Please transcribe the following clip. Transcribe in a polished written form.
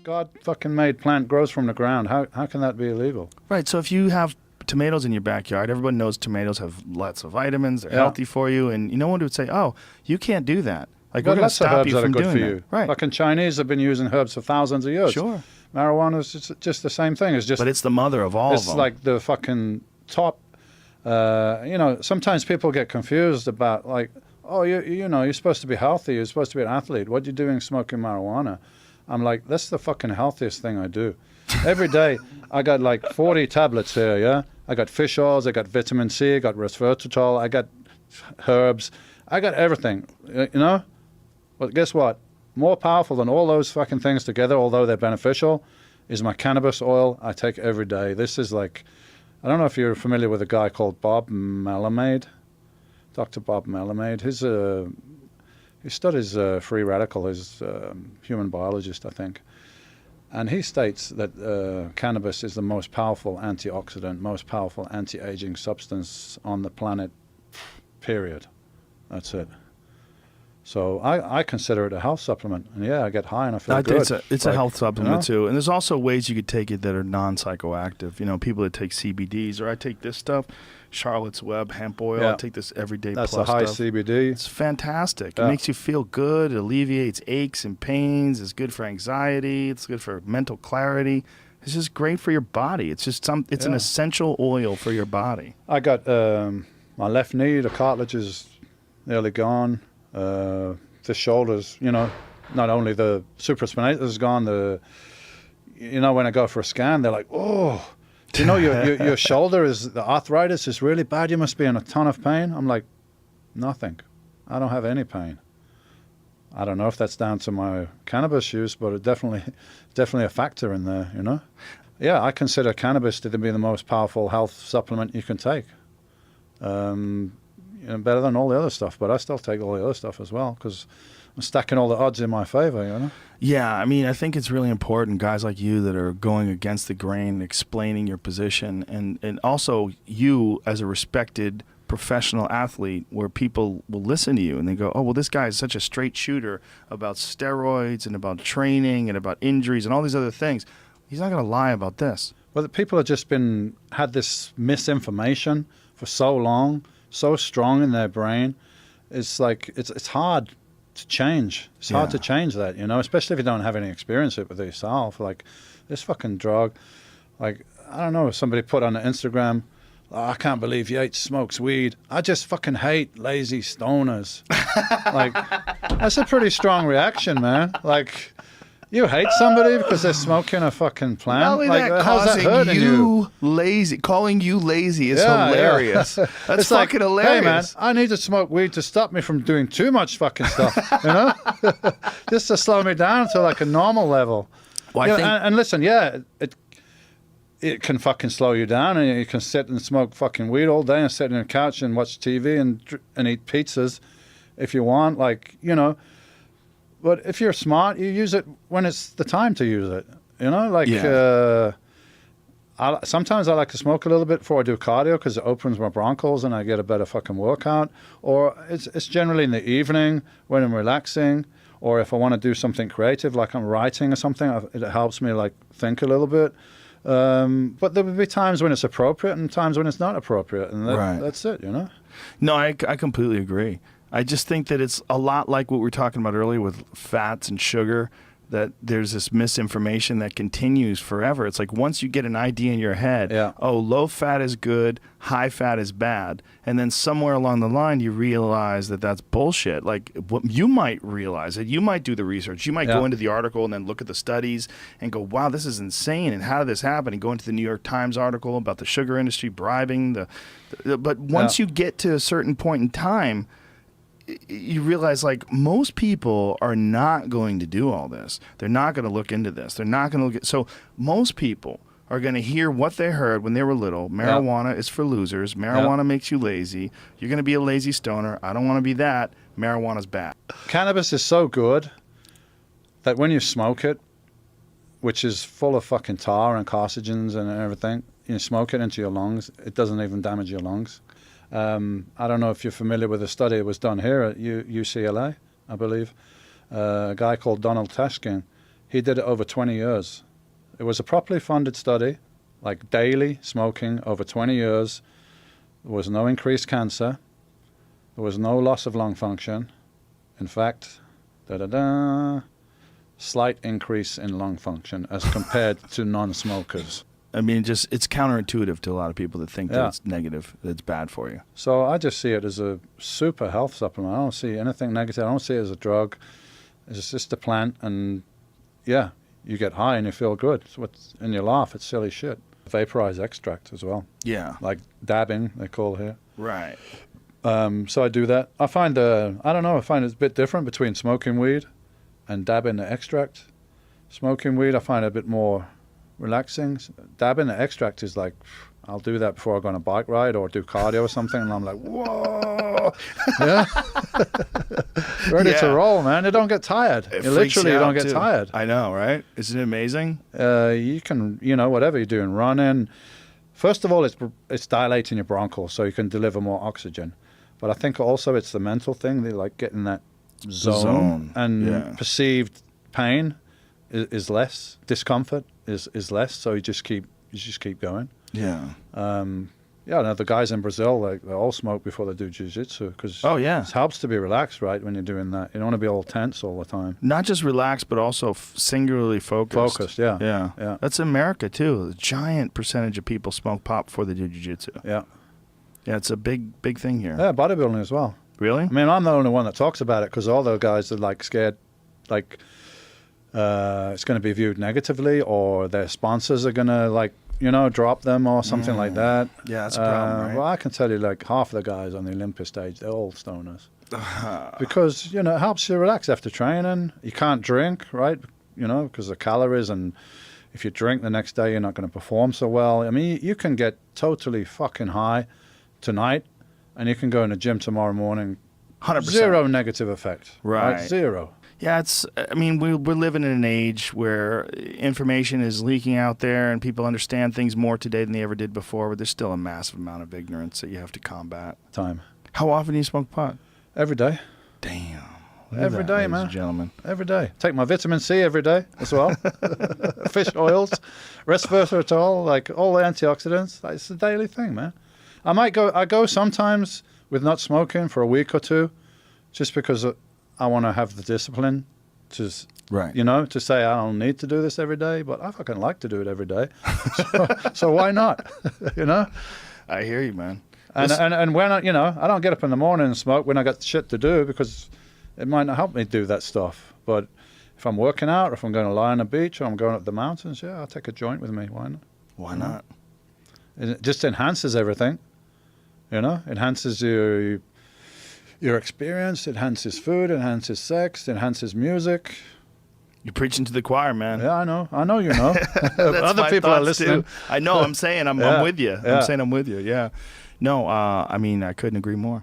God fucking made plant grows from the ground. How can that be illegal? Right. So if you have tomatoes in your backyard, everyone knows tomatoes have lots of vitamins. They're healthy for you, and no one would say, "Oh, you can't do that." Like, we're going to stop you from doing that. Right. Fucking Chinese have been using herbs for thousands of years. Sure. Marijuana is just the same thing. But it's the mother of all of them. It's like the fucking top. Sometimes people get confused about, like, oh, you're supposed to be healthy. You're supposed to be an athlete. What are you doing smoking marijuana? I'm like, that's the fucking healthiest thing I do. Every day, I got like 40 tablets here, yeah? I got fish oils, I got vitamin C, I got resveratrol, I got herbs. I got everything, But guess what? More powerful than all those fucking things together, although they're beneficial, is my cannabis oil I take every day. This is like, I don't know if you're familiar with a guy called Bob Malamade, Dr. Bob Malamade. He studies free radical. He's a human biologist, I think. And he states that cannabis is the most powerful antioxidant, most powerful anti-aging substance on the planet, period. That's it. So I consider it a health supplement. And yeah, I get high and I feel good. It's a health supplement too. And there's also ways you could take it that are non-psychoactive. People that take CBDs, or I take this stuff, Charlotte's Web hemp oil. I take this everyday That's plus the high stuff. CBD. It's fantastic. It makes you feel good. It alleviates aches and pains. It's good for anxiety. It's good for mental clarity. It's just great for your body. It's just an essential oil for your body. I got my left knee, the cartilage is nearly gone. The shoulders, not only the supraspinatus is gone, when I go for a scan, they're like, oh, do you know your shoulder the arthritis is really bad? You must be in a ton of pain. I'm like, nothing. I don't have any pain. I don't know if that's down to my cannabis use, but it definitely a factor in there, Yeah, I consider cannabis to be the most powerful health supplement you can take. Better than all the other stuff, but I still take all the other stuff as well because I'm stacking all the odds in my favor, Yeah, I think it's really important, guys like you that are going against the grain, explaining your position, and also you as a respected professional athlete where people will listen to you and they go, oh, well, this guy is such a straight shooter about steroids and about training and about injuries and all these other things. He's not going to lie about this. Well, the people have just had this misinformation for so long, so strong in their brain. It's like it's hard to change. It's hard to change that, especially if you don't have any experience with it yourself. Like this fucking drug, like I don't know, somebody put on Instagram, oh, I can't believe Yates smokes weed. I just fucking hate lazy stoners. Like that's a pretty strong reaction, man. Like you hate somebody because they're smoking a fucking plant? Not only like, that, how's that hurting you? Calling you lazy is hilarious. Yeah. That's it's fucking like, hilarious. Hey, man, I need to smoke weed to stop me from doing too much fucking stuff, Just to slow me down to like a normal level. Well, and listen, it can fucking slow you down, and you can sit and smoke fucking weed all day and sit on a couch and watch TV and eat pizzas if you want, But if you're smart, you use it when it's the time to use it. Sometimes I like to smoke a little bit before I do cardio because it opens my bronchos and I get a better fucking workout. Or it's generally in the evening when I'm relaxing, or if I want to do something creative, like I'm writing or something, it helps me like think a little bit. But there will be times when it's appropriate and times when it's not appropriate, and that's it, No, I completely agree. I just think that it's a lot like what we were talking about earlier with fats and sugar, that there's this misinformation that continues forever. It's like once you get an idea in your head, low fat is good, high fat is bad, and then somewhere along the line you realize that that's bullshit. Like what you might realize that you might do the research, you might go into the article and then look at the studies and go, wow, this is insane, and how did this happen? And go into the New York Times article about the sugar industry bribing but once you get to a certain point in time, you realize like most people are not going to do all this. They're not going to look into this. They're not going to look at, so most people are going to hear what they heard when they were little. Marijuana is for losers. Marijuana makes you lazy. You're going to be a lazy stoner. I don't want to be that. Marijuana's bad. Cannabis is so good that when you smoke it, which is full of fucking tar and carcinogens and everything, you smoke it into your lungs, it doesn't even damage your lungs. I don't know if you're familiar with a study that was done here at UCLA, I believe. A guy called Donald Tashkin, He did it over 20 years. It was a properly funded study, like daily smoking over 20 years. There was no increased cancer. There was no loss of lung function. In fact, slight increase in lung function as compared to non-smokers. I mean, just it's counterintuitive to a lot of people that think that it's negative, that it's bad for you. So I just see it as a super health supplement. I don't see anything negative. I don't see it as a drug. It's just a plant, and yeah, you get high and you feel good. And you laugh. It's silly shit. Vaporized extract as well. Yeah. Like dabbing, they call it here. Right. So I do that. I find, I don't know, I find it's a bit different between smoking weed and dabbing the extract. Smoking weed, I find a bit more relaxing. Dabbing the extract is like, I'll do that before I go on a bike ride or do cardio or something, and I'm like, whoa, yeah, ready to roll, man. You don't get tired. You literally don't get tired. I know, right? Isn't it amazing? You can, whatever you're doing, running. First of all, it's dilating your bronchioles, so you can deliver more oxygen. But I think also it's the mental thing. They like getting that zone. And perceived pain is less. Discomfort is less. So you just keep going. Yeah. Yeah. The guys in Brazil, they all smoke before they do jiu-jitsu because it helps to be relaxed, right? When you're doing that, you don't want to be all tense all the time. Not just relaxed, but also singularly focused. Focused, yeah. Yeah. That's America too. A giant percentage of people smoke pot before they do jiu-jitsu. Yeah. Yeah, it's a big thing here. Yeah, bodybuilding as well. Really? I mean, I'm the only one that talks about it because all the guys are like scared, like it's going to be viewed negatively, or their sponsors are going to drop them or something like that. Yeah, that's a problem, right? Well, I can tell you, like half of the guys on the Olympus stage, they're all stoners. Because, it helps you relax after training. You can't drink, right? Because of calories, and if you drink the next day, you're not going to perform so well. I mean, you can get totally fucking high tonight, and you can go in the gym tomorrow morning. 100%. Zero negative effect. Right. Zero. Yeah, we're living in an age where information is leaking out there and people understand things more today than they ever did before, but there's still a massive amount of ignorance that you have to combat. Time. How often do you smoke pot? Every day. Damn. Every day, ladies man. And gentlemen. Every day. Take my vitamin C every day as well. Fish oils, resveratrol, like all the antioxidants. It's a daily thing, man. I go sometimes with not smoking for a week or two, just because I want to have the discipline to, to say I don't need to do this every day, but I fucking like to do it every day. So why not? I hear you, man. And when I don't get up in the morning and smoke when I got shit to do, because it might not help me do that stuff. But if I'm working out, or if I'm going to lie on the beach, or I'm going up the mountains, I'll take a joint with me. Why not? Why not? It just enhances everything. Enhances your experience, enhances food, enhances sex, enhances music. You're preaching to the choir, man. Yeah, I know you know. Other people are listening. Too. I know, I'm saying I'm with you. I'm saying I'm with you, yeah. No, I couldn't agree more.